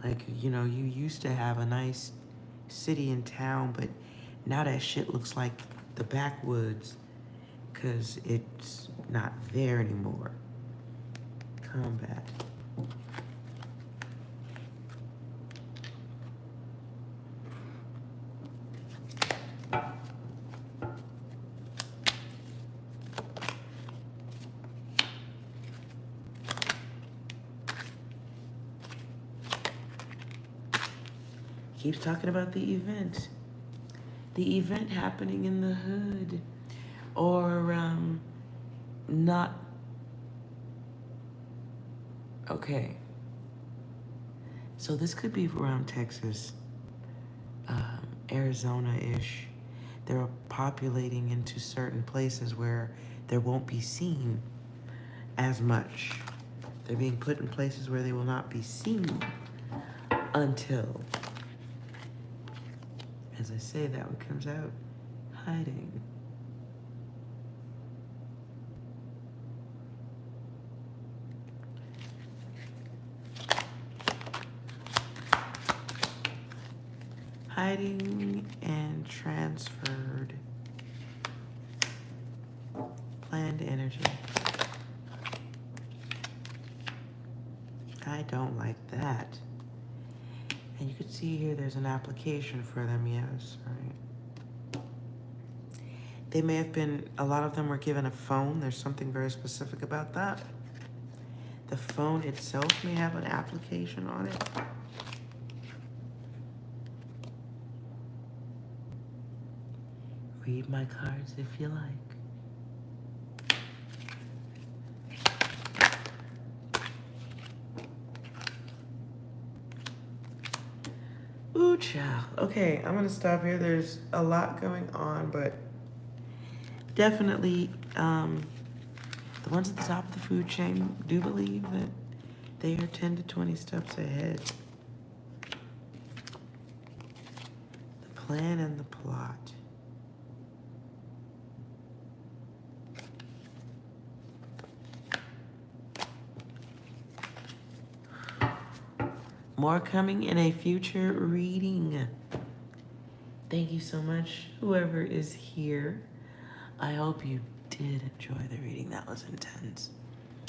Like, you know, you used to have a nice city and town, but now that shit looks like the backwoods because it's not there anymore. Combat. Keeps talking about the event. The event happening in the hood. Or, not. Okay. So this could be around Texas, Arizona-ish. They're populating into certain places where there won't be seen as much. They're being put in places where they will not be seen until, as I say, that one comes out, hiding. Hiding and transferred. Planned energy. I don't like that. And you can see here there's an application for them, yes, right? They may have been, a lot of them were given a phone. There's something very specific about that. The phone itself may have an application on it. Read my cards if you like. Ooh, child. Okay, I'm gonna stop here. There's a lot going on, but definitely the ones at the top of the food chain do believe that they are 10 to 20 steps ahead. The plan and the plot. More coming in a future reading. Thank you so much, whoever is here. I hope you did enjoy the reading. That was intense.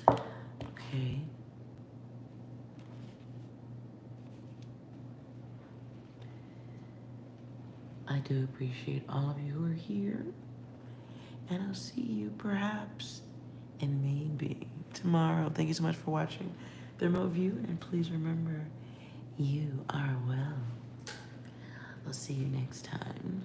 Okay. I do appreciate all of you who are here. And I'll see you perhaps and maybe tomorrow. Thank you so much for watching the remote view. And please remember, you are well. I'll see you next time.